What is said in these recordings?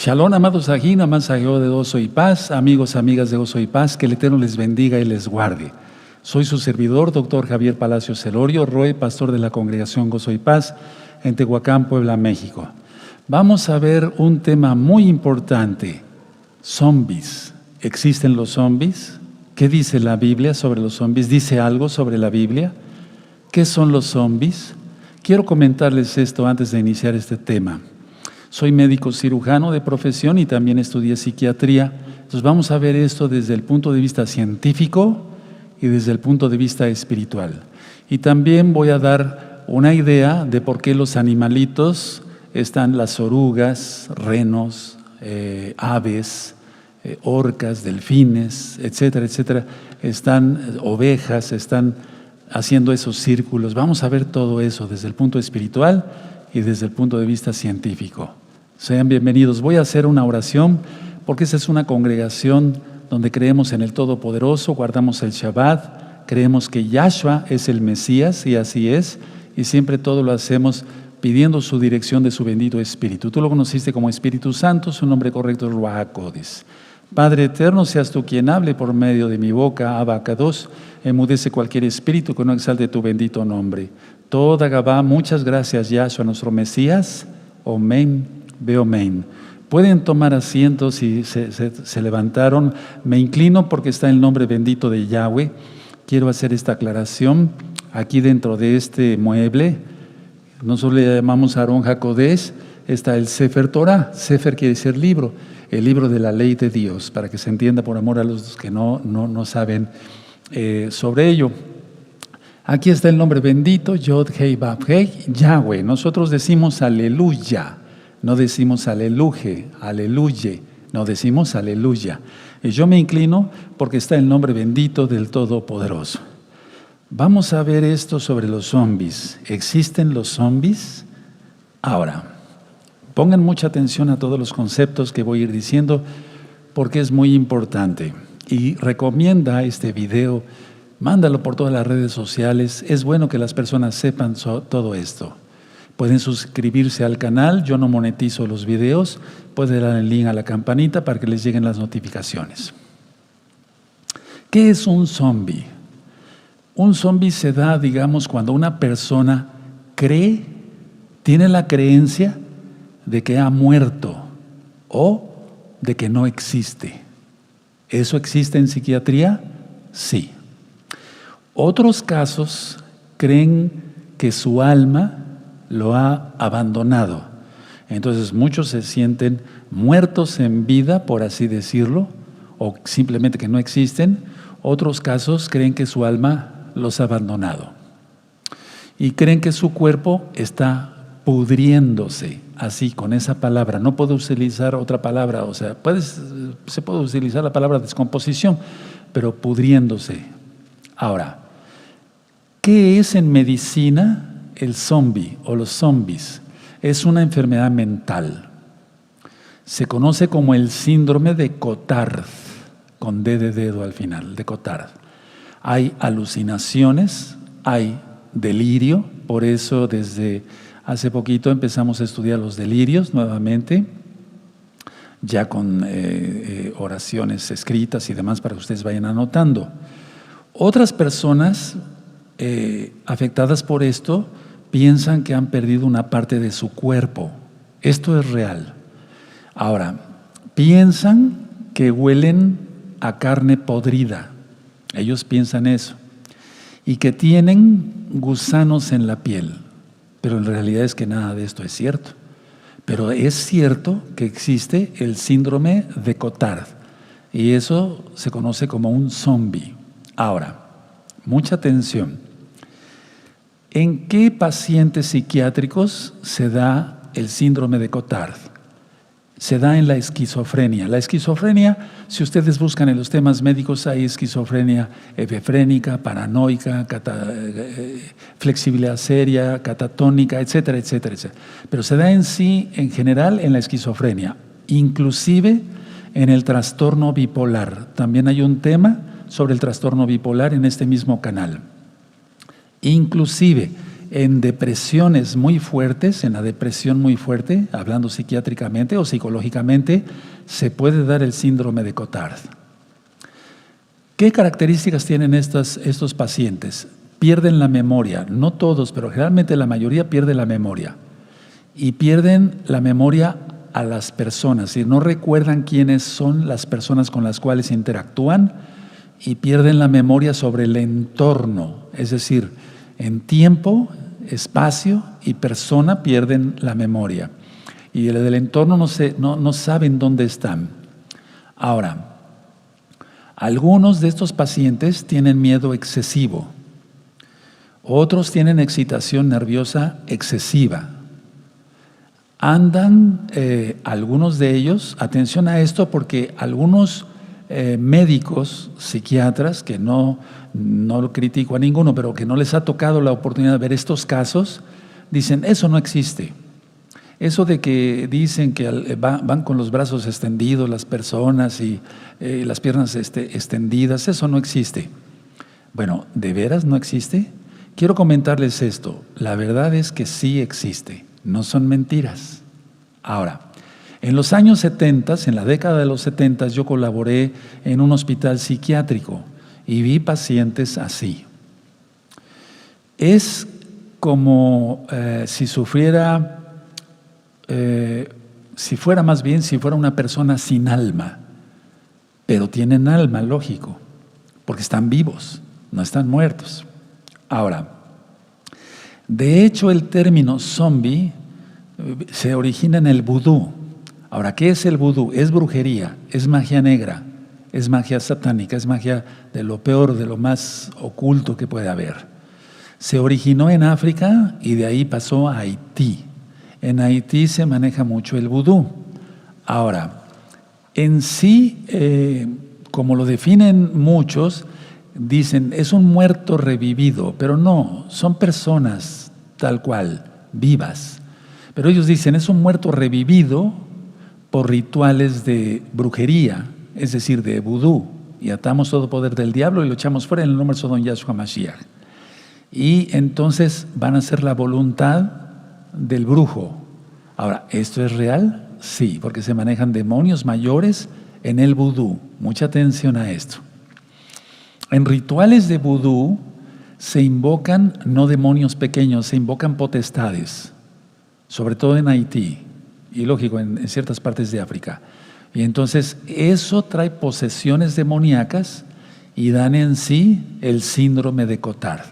Shalom, amados ajín, amasayo de Gozo y Paz, amigos, amigas de Gozo y Paz, que el Eterno les bendiga y les guarde. Soy su servidor, doctor Javier Palacios Celorio, Roe, pastor de la Congregación Gozo y Paz, en Tehuacán, Puebla, México. Vamos a ver un tema muy importante, zombies. ¿Existen los zombies? ¿Qué dice la Biblia sobre los zombies? ¿Dice algo sobre la Biblia? ¿Qué son los zombies? Quiero comentarles esto antes de iniciar este tema. Soy médico cirujano de profesión y también estudié psiquiatría. Entonces vamos a ver esto desde el punto de vista científico y desde el punto de vista espiritual. Y también voy a dar una idea de por qué los animalitos están las orugas, renos, aves, orcas, delfines, etcétera, etcétera. Están ovejas, están haciendo esos círculos. Vamos a ver todo eso desde el punto espiritual y desde el punto de vista científico. Sean bienvenidos. Voy a hacer una oración porque esta es una congregación donde creemos en el Todopoderoso, guardamos el Shabbat, creemos que Yahshua es el Mesías y así es, y siempre todo lo hacemos pidiendo su dirección de su bendito Espíritu. Tú lo conociste como Espíritu Santo, su nombre correcto es Ruach HaKodesh. Padre eterno, seas tú quien hable por medio de mi boca, Abba Kadosh, enmudece cualquier espíritu que no exalte tu bendito nombre. Toda Gabá, muchas gracias Yahshua, nuestro Mesías. Amén. Veo amén. Pueden tomar asientos si se levantaron. Me inclino porque está el nombre bendito de Yahweh. Quiero hacer esta aclaración. Aquí dentro de este mueble, nosotros le llamamos Aarón HaKodesh, está el Sefer Torah. Sefer quiere decir libro, el libro de la ley de Dios, para que se entienda por amor a los que no saben sobre ello. Aquí está el nombre bendito, Yod Hei Vav Hei, Yahweh. Nosotros decimos aleluya. No decimos aleluye, no decimos aleluya. Y yo me inclino porque está el nombre bendito del Todopoderoso. Vamos a ver esto sobre los zombies. ¿Existen los zombies? Ahora, pongan mucha atención a todos los conceptos que voy a ir diciendo porque es muy importante. Y recomienda este video, mándalo por todas las redes sociales. Es bueno que las personas sepan todo esto. Pueden suscribirse al canal, yo no monetizo los videos, pueden dar el link a la campanita para que les lleguen las notificaciones. ¿Qué es un zombie? Un zombie se da, digamos, cuando una persona tiene la creencia de que ha muerto o de que no existe. ¿Eso existe en psiquiatría? Sí. Otros casos creen que su alma lo ha abandonado. Entonces muchos se sienten muertos en vida, por así decirlo, o simplemente que no existen. Otros casos creen que su alma los ha abandonado. Y creen que su cuerpo está pudriéndose, así, con esa palabra. No puedo utilizar otra palabra, o sea, se puede utilizar la palabra descomposición, pero pudriéndose. Ahora, ¿qué es en medicina el zombie o los zombies? Es una enfermedad mental. Se conoce como el síndrome de Cotard, con D de dedo al final, de Cotard. Hay alucinaciones, hay delirio, por eso desde hace poquito empezamos a estudiar los delirios nuevamente, ya con oraciones escritas y demás para que ustedes vayan anotando. Otras personas afectadas por esto piensan que han perdido una parte de su cuerpo. Esto es real. Ahora, piensan que huelen a carne podrida. Ellos piensan eso. Y que tienen gusanos en la piel. Pero en realidad es que nada de esto es cierto. Pero es cierto que existe el síndrome de Cotard. Y eso se conoce como un zombie. Ahora, mucha atención. ¿En qué pacientes psiquiátricos se da el síndrome de Cotard? Se da en la esquizofrenia. La esquizofrenia, si ustedes buscan en los temas médicos, hay esquizofrenia efefrénica, paranoica, flexibilidad seria, catatónica, etcétera, etcétera, etcétera. Pero se da en sí, en general, en la esquizofrenia, inclusive en el trastorno bipolar. También hay un tema sobre el trastorno bipolar en este mismo canal. Inclusive en depresiones muy fuertes, en la depresión muy fuerte, hablando psiquiátricamente o psicológicamente, se puede dar el síndrome de Cotard. ¿Qué características tienen estos pacientes? Pierden la memoria, no todos, pero generalmente la mayoría pierde la memoria. Y pierden la memoria a las personas, y no recuerdan quiénes son las personas con las cuales interactúan, y pierden la memoria sobre el entorno, es decir, en tiempo, espacio y persona pierden la memoria. Y del entorno no saben dónde están. Ahora, algunos de estos pacientes tienen miedo excesivo, otros tienen excitación nerviosa excesiva. Andan algunos de ellos, atención a esto, porque algunos médicos, psiquiatras, que no lo critico a ninguno, pero que no les ha tocado la oportunidad de ver estos casos, dicen, eso no existe. Eso de que dicen que van con los brazos extendidos las personas y las piernas extendidas, eso no existe. Bueno, ¿de veras no existe? Quiero comentarles esto, la verdad es que sí existe. No son mentiras. Ahora, en los años 70, en la década de los 70, yo colaboré en un hospital psiquiátrico y vi pacientes así. Es como si fuera una persona sin alma, pero tienen alma, lógico, porque están vivos, no están muertos. Ahora, de hecho, el término zombie se origina en el vudú. Ahora, ¿qué es el vudú? Es brujería, es magia negra, es magia satánica, es magia de lo peor, de lo más oculto que puede haber. Se originó en África y de ahí pasó a Haití. En Haití se maneja mucho el vudú. Ahora, en sí, como lo definen muchos, dicen, es un muerto revivido, pero no, son personas tal cual, vivas. Pero ellos dicen, es un muerto revivido por rituales de brujería, es decir, de vudú, y atamos todo poder del diablo y lo echamos fuera en el nombre de Don Yahshua Mashiach. Y entonces van a hacer la voluntad del brujo. Ahora, ¿esto es real? Sí, porque se manejan demonios mayores en el vudú. Mucha atención a esto. En rituales de vudú se invocan no demonios pequeños, se invocan potestades, sobre todo en Haití y lógico en ciertas partes de África. Y entonces eso trae posesiones demoníacas y dan en sí el síndrome de Cotard.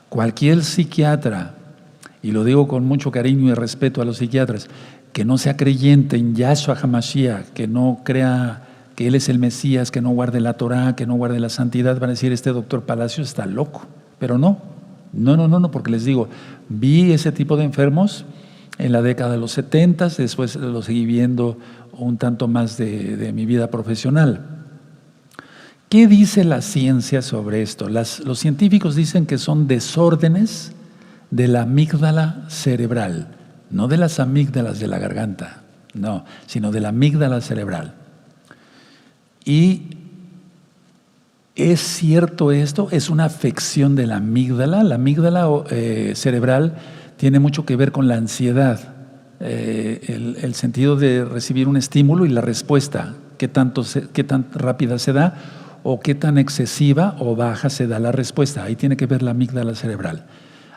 Cualquier psiquiatra, y lo digo con mucho cariño y respeto a los psiquiatras, que no sea creyente en Yahshua HaMashiach, que no crea que Él es el Mesías, que no guarde la Torah, que no guarde la santidad, van a decir, este doctor Palacios está loco. Pero no, porque les digo, vi ese tipo de enfermos en la década de los 70, después lo seguí viendo un tanto más de mi vida profesional. ¿Qué dice la ciencia sobre esto? Los científicos dicen que son desórdenes de la amígdala cerebral, no de las amígdalas de la garganta, no, sino de la amígdala cerebral. Y ¿es cierto esto? Es una afección de la amígdala. La amígdala cerebral tiene mucho que ver con la ansiedad, el sentido de recibir un estímulo y la respuesta, qué tan rápida se da o qué tan excesiva o baja se da la respuesta. Ahí tiene que ver la amígdala cerebral.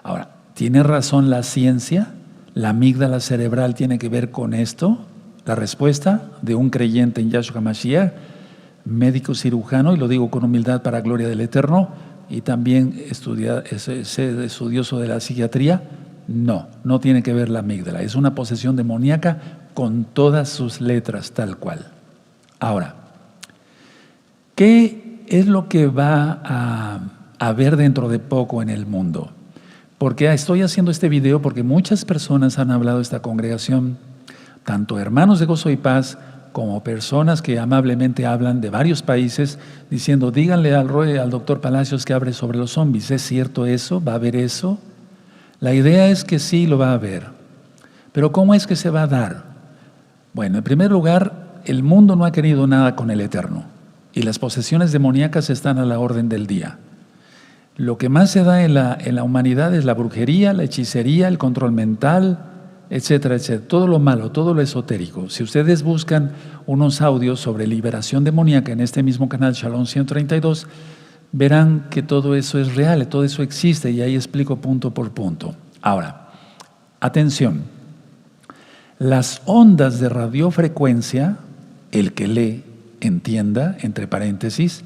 Ahora, ¿tiene razón la ciencia? ¿La amígdala cerebral tiene que ver con esto? La respuesta de un creyente en Yahshua HaMashiach, médico cirujano, y lo digo con humildad para gloria del Eterno, y también estudioso de la psiquiatría, no tiene que ver la amígdala. Es una posesión demoníaca con todas sus letras, tal cual. Ahora, ¿qué es lo que va a haber dentro de poco en el mundo? Porque estoy haciendo este video porque muchas personas han hablado de esta congregación, tanto hermanos de Gozo y Paz, como personas que amablemente hablan de varios países, diciendo, díganle al doctor Palacios que hable sobre los zombies. ¿Es cierto eso? ¿Va a haber eso? La idea es que sí lo va a haber. Pero ¿cómo es que se va a dar? Bueno, en primer lugar, el mundo no ha querido nada con el Eterno y las posesiones demoníacas están a la orden del día. Lo que más se da en la humanidad es la brujería, la hechicería, el control mental, etcétera, etcétera. Todo lo malo, todo lo esotérico. Si ustedes buscan unos audios sobre liberación demoníaca en este mismo canal Shalom 132, verán que todo eso es real, todo eso existe y ahí explico punto por punto. Ahora, atención, las ondas de radiofrecuencia, el que lee, entienda, entre paréntesis,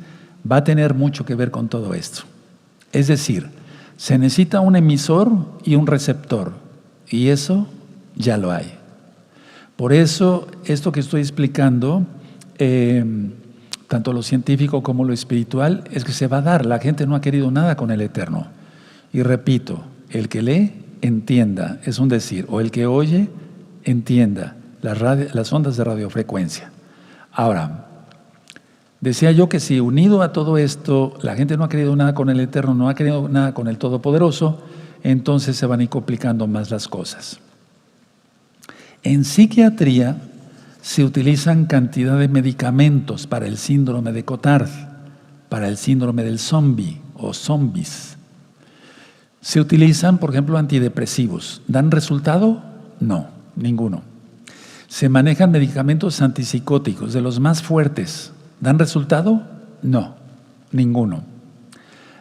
va a tener mucho que ver con todo esto. Es decir, se necesita un emisor y un receptor, y eso ya lo hay. Por eso, esto que estoy explicando, tanto lo científico como lo espiritual, es que se va a dar. La gente no ha querido nada con el Eterno. Y repito, el que lee, entienda, es un decir, o el que oye, entienda las ondas de radiofrecuencia. Ahora, decía yo que si unido a todo esto, la gente no ha querido nada con el Eterno, no ha querido nada con el Todopoderoso, entonces se van a ir complicando más las cosas. En psiquiatría se utilizan cantidad de medicamentos para el síndrome de Cotard, para el síndrome del zombie o zombies. Se utilizan, por ejemplo, antidepresivos. ¿Dan resultado? No, ninguno. Se manejan medicamentos antipsicóticos, de los más fuertes. ¿Dan resultado? No, ninguno.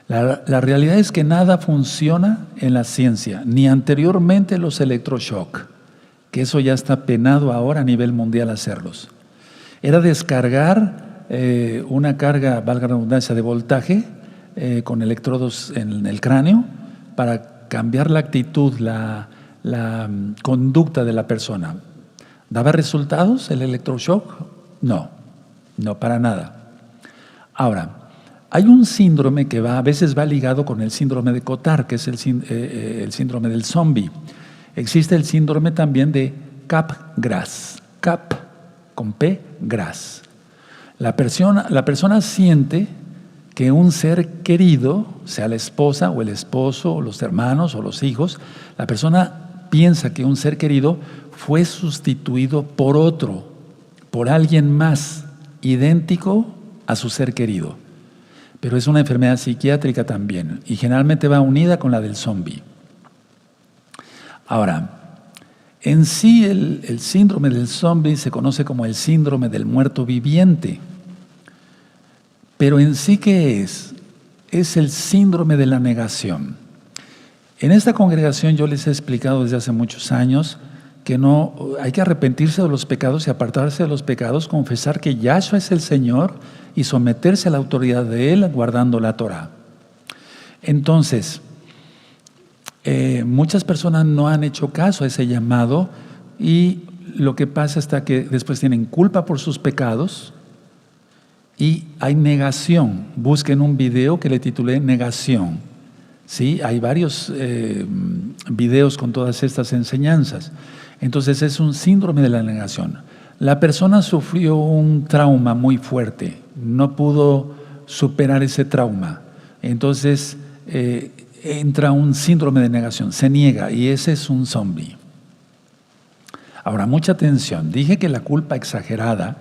La realidad es que nada funciona en la ciencia, ni anteriormente los electroshock, que eso ya está penado ahora a nivel mundial hacerlos. Era descargar una carga, valga la redundancia, de voltaje con electrodos en el cráneo para cambiar la actitud, la conducta de la persona. ¿Daba resultados el electroshock? No, no para nada. Ahora, hay un síndrome que a veces va ligado con el síndrome de Cotard, que es el síndrome del zombie. Existe el síndrome también de Capgras, Cap con P, Gras. La persona siente que un ser querido, sea la esposa o el esposo o los hermanos o los hijos, la persona piensa que un ser querido fue sustituido por otro, por alguien más idéntico a su ser querido. Pero es una enfermedad psiquiátrica también y generalmente va unida con la del zombie. Ahora, en sí el síndrome del zombie se conoce como el síndrome del muerto viviente. Pero en sí, ¿qué es? Es el síndrome de la negación. En esta congregación yo les he explicado desde hace muchos años que no hay que arrepentirse de los pecados y apartarse de los pecados, confesar que Yahshua es el Señor y someterse a la autoridad de Él guardando la Torah. Entonces, muchas personas no han hecho caso a ese llamado y lo que pasa es que después tienen culpa por sus pecados y hay negación. Busquen un video que le titulé Negación. ¿Sí? Hay varios videos con todas estas enseñanzas. Entonces es un síndrome de la negación. La persona sufrió un trauma muy fuerte, no pudo superar ese trauma. Entonces entra un síndrome de negación, se niega y ese es un zombie. Ahora, mucha atención, dije que la culpa exagerada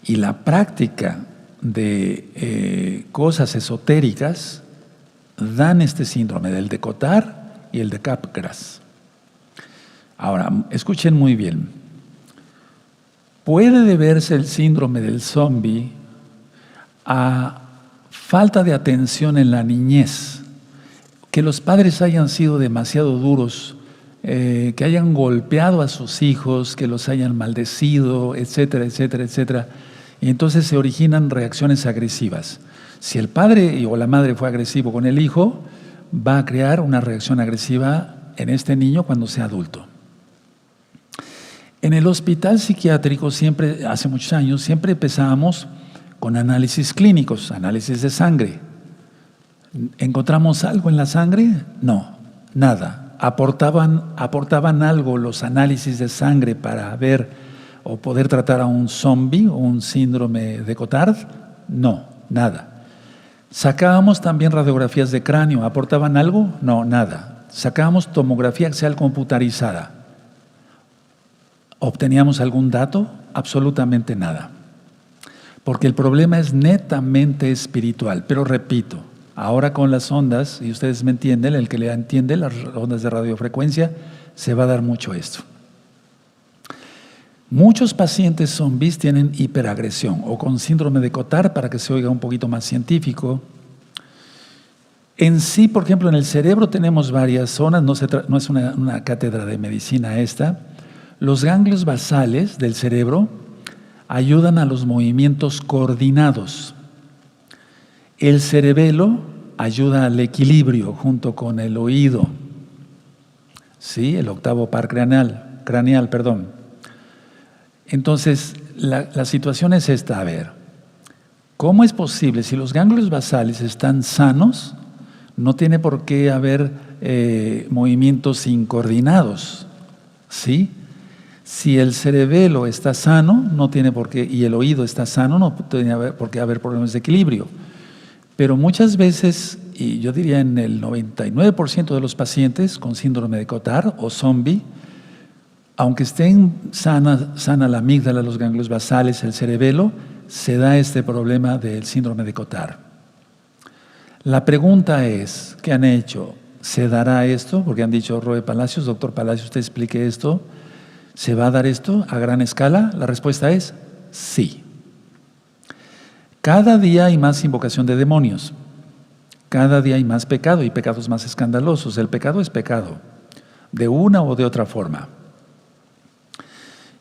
y la práctica de cosas esotéricas dan este síndrome del de Cotard y el de Capgras. Ahora, escuchen muy bien. Puede deberse el síndrome del zombie a falta de atención en la niñez, que los padres hayan sido demasiado duros, que hayan golpeado a sus hijos, que los hayan maldecido, etcétera, etcétera, etcétera. Y entonces se originan reacciones agresivas. Si el padre o la madre fue agresivo con el hijo, va a crear una reacción agresiva en este niño cuando sea adulto. En el hospital psiquiátrico siempre, hace muchos años, siempre empezábamos con análisis clínicos, análisis de sangre. ¿Encontramos algo en la sangre? No, nada. ¿Aportaban algo los análisis de sangre para ver o poder tratar a un zombie o un síndrome de Cotard? No, nada. ¿Sacábamos también radiografías de cráneo? ¿Aportaban algo? No, nada. ¿Sacábamos tomografía axial computarizada? ¿Obteníamos algún dato? Absolutamente nada. Porque el problema es netamente espiritual. Pero repito, Ahora con las ondas, y ustedes me entienden, el que le entiende las ondas de radiofrecuencia, se va a dar mucho esto. Muchos pacientes zombies tienen hiperagresión o con síndrome de Cotard, para que se oiga un poquito más científico. En sí, por ejemplo, en el cerebro tenemos varias zonas, no es una cátedra de medicina esta. Los ganglios basales del cerebro ayudan a los movimientos coordinados. El cerebelo ayuda al equilibrio junto con el oído, ¿sí? El octavo par craneal, perdón. Entonces, la situación es esta, a ver, ¿cómo es posible? Si los ganglios basales están sanos, no tiene por qué haber movimientos incoordinados, ¿sí? Si el cerebelo está sano, no tiene por qué, y el oído está sano, no tiene por qué haber problemas de equilibrio. Pero muchas veces, y yo diría en el 99% de los pacientes con síndrome de Cotard o zombie, aunque estén sana la amígdala, los ganglios basales, el cerebelo, se da este problema del síndrome de Cotard. La pregunta es, ¿qué han hecho? ¿Se dará esto? Porque han dicho, Roe Palacios, doctor Palacios, usted explique esto. ¿Se va a dar esto a gran escala? La respuesta es sí. Cada día hay más invocación de demonios. Cada día hay más pecado y pecados más escandalosos. El pecado es pecado, de una o de otra forma.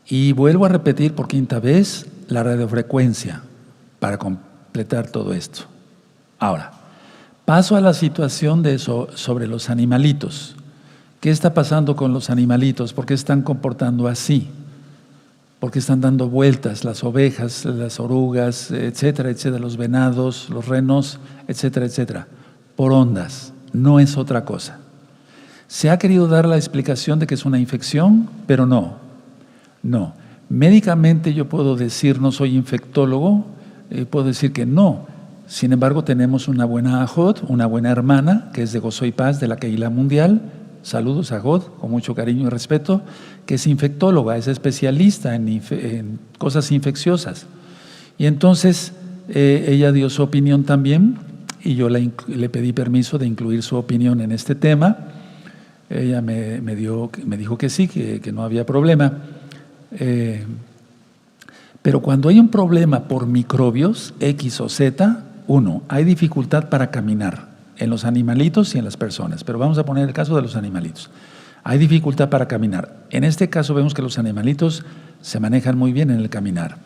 Y vuelvo a repetir por quinta vez la radiofrecuencia para completar todo esto. Ahora, paso a la situación sobre los animalitos. ¿Qué está pasando con los animalitos? ¿Por qué están comportando así? ¿Por qué están dando vueltas las ovejas, las orugas, etcétera, etcétera, los venados, los renos, etcétera, etcétera? Por ondas, no es otra cosa. Se ha querido dar la explicación de que es una infección, pero no. Médicamente yo puedo decir, no soy infectólogo, puedo decir que no. Sin embargo, tenemos una buena ajot, una buena hermana, que es de Gozo y Paz, de la Kehilá Mundial. Saludos a Ajot, con mucho cariño y respeto, que es infectóloga, es especialista en cosas infecciosas. Y entonces ella dio su opinión también, y yo le pedí permiso de incluir su opinión en este tema. Ella me dijo que sí, que no había problema. Pero cuando hay un problema por microbios, X o Z, hay dificultad para caminar en los animalitos y en las personas. Pero vamos a poner el caso de los animalitos. Hay dificultad para caminar. En este caso vemos que los animalitos se manejan muy bien en el caminar.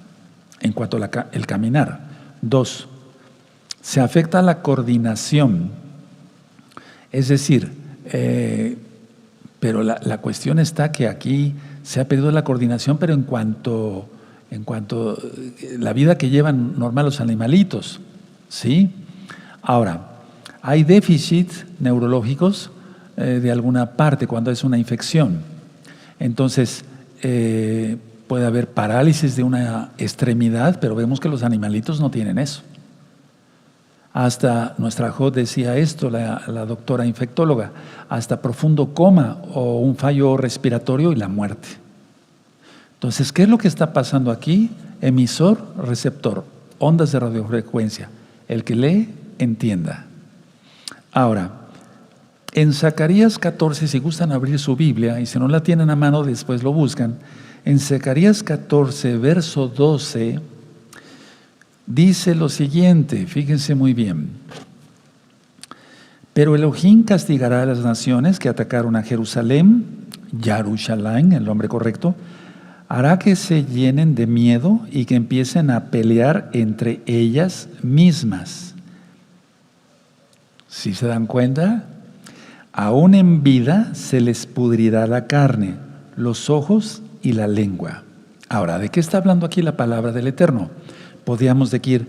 En cuanto al caminar. 2, se afecta la coordinación. Es decir, pero la cuestión está que aquí se ha perdido la coordinación, pero en cuanto la vida que llevan normal los animalitos, ¿sí? Ahora, hay déficits neurológicos de alguna parte cuando es una infección. Entonces, puede haber parálisis de una extremidad, pero vemos que los animalitos no tienen eso. Hasta nuestra Ajot decía esto, la doctora infectóloga, hasta profundo coma o un fallo respiratorio y la muerte. Entonces, ¿qué es lo que está pasando aquí? Emisor, receptor, ondas de radiofrecuencia. El que lee, entienda. Ahora, en Zacarías 14, si gustan abrir su Biblia, y si no la tienen a mano, después lo buscan. En Zacarías 14, verso 12, dice lo siguiente, fíjense muy bien. Pero Elohim castigará a las naciones que atacaron a Jerusalén, Yarushalayim, el nombre correcto, hará que se llenen de miedo y que empiecen a pelear entre ellas mismas. ¿Sí se dan cuenta? Aún en vida se les pudrirá la carne, los ojos y la lengua. Ahora, ¿de qué está hablando aquí la palabra del Eterno? Podríamos decir,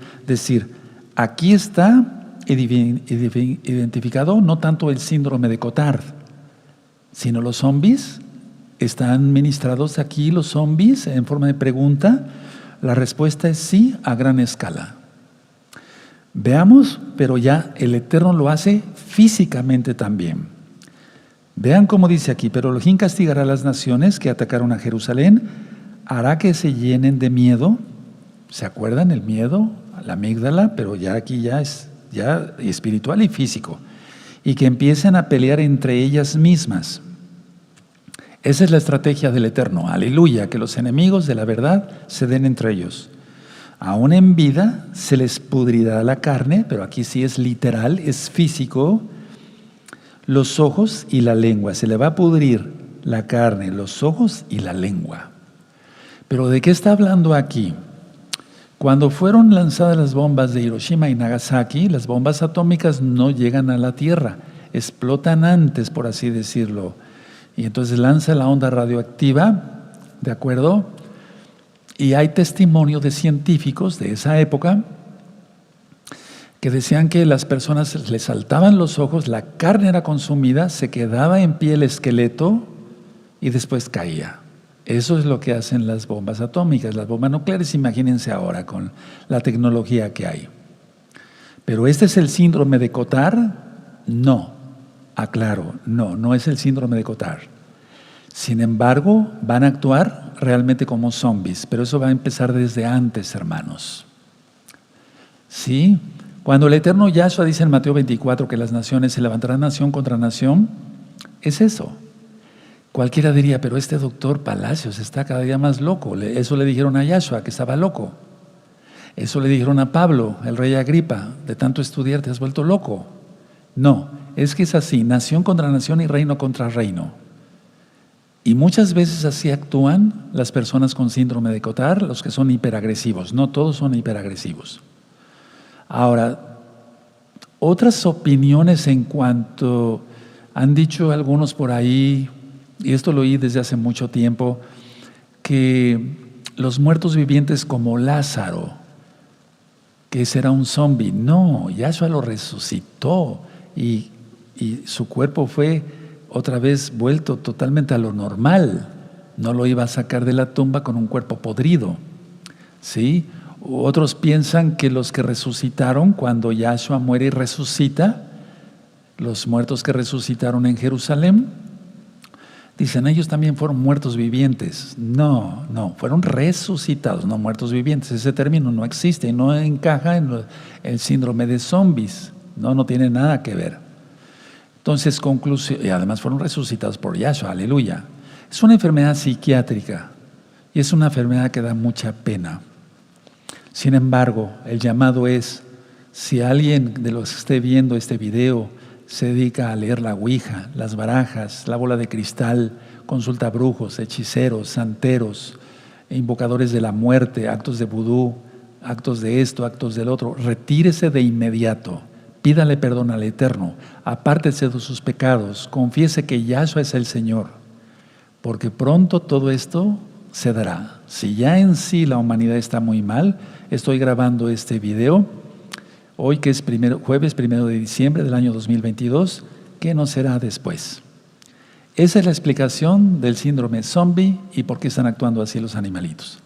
aquí está identificado no tanto el síndrome de Cotard, sino los zombies. ¿Están ministrados aquí los zombies en forma de pregunta? La respuesta es sí, a gran escala. Veamos, pero ya el Eterno lo hace físicamente también. Vean cómo dice aquí, pero Elohim castigará a las naciones que atacaron a Jerusalén, hará que se llenen de miedo. ¿Se acuerdan el miedo? La amígdala, pero ya aquí ya es ya espiritual y físico, y que empiecen a pelear entre ellas mismas. Esa es la estrategia del Eterno. Aleluya, que los enemigos de la verdad se den entre ellos. Aún en vida se les pudrirá la carne, pero aquí sí es literal, es físico, los ojos y la lengua. Se le va a pudrir la carne, los ojos y la lengua. Pero ¿de qué está hablando aquí? Cuando fueron lanzadas las bombas de Hiroshima y Nagasaki, las bombas atómicas no llegan a la Tierra, explotan antes, por así decirlo. Y entonces lanza la onda radioactiva, ¿de acuerdo? Y hay testimonio de científicos de esa época que decían que las personas les saltaban los ojos, la carne era consumida, se quedaba en pie el esqueleto y después caía. Eso es lo que hacen las bombas atómicas, las bombas nucleares, imagínense ahora con la tecnología que hay. Pero ¿este es el síndrome de Cotard? No, aclaro, no es el síndrome de Cotard. Sin embargo, van a actuar realmente como zombies, pero eso va a empezar desde antes, hermanos. ¿Sí? Cuando el Eterno Yahshua dice en Mateo 24 que las naciones se levantarán nación contra nación, es eso. Cualquiera diría, pero este doctor Palacios está cada día más loco. Eso le dijeron a Yahshua, que estaba loco. Eso le dijeron a Pablo, el rey Agripa, de tanto estudiar te has vuelto loco. No, es que es así, nación contra nación y reino contra reino. Y muchas veces así actúan las personas con síndrome de Cotard, los que son hiperagresivos. No todos son hiperagresivos. Ahora, otras opiniones en cuanto han dicho algunos por ahí, y esto lo oí desde hace mucho tiempo, que los muertos vivientes como Lázaro, que ese era un zombie. No, Yahshua lo resucitó y su cuerpo fue otra vez vuelto totalmente a lo normal. No lo iba a sacar de la tumba con un cuerpo podrido. ¿Sí? Otros piensan que los que resucitaron cuando Yahshua muere y resucita, los muertos que resucitaron en Jerusalén, dicen ellos también fueron muertos vivientes. No, fueron resucitados, no muertos vivientes. Ese término no existe y no encaja en el síndrome de zombies. No tiene nada que ver. Entonces, conclusión, y además fueron resucitados por Yahshua, aleluya. Es una enfermedad psiquiátrica y es una enfermedad que da mucha pena. Sin embargo, el llamado es, si alguien de los que esté viendo este video se dedica a leer la ouija, las barajas, la bola de cristal, consulta a brujos, hechiceros, santeros, invocadores de la muerte, actos de vudú, actos de esto, actos del otro, retírese de inmediato. Pídale perdón al Eterno, apártese de sus pecados, confiese que Yahshua es el Señor, porque pronto todo esto se dará. Si ya en sí la humanidad está muy mal, estoy grabando este video, hoy que es jueves 1 de diciembre del año 2022, ¿qué no será después? Esa es la explicación del síndrome zombie y por qué están actuando así los animalitos.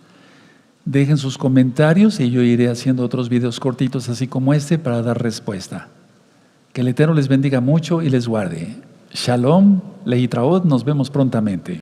Dejen sus comentarios y yo iré haciendo otros videos cortitos así como este para dar respuesta. Que el Eterno les bendiga mucho y les guarde. Shalom, Leitraot, nos vemos prontamente.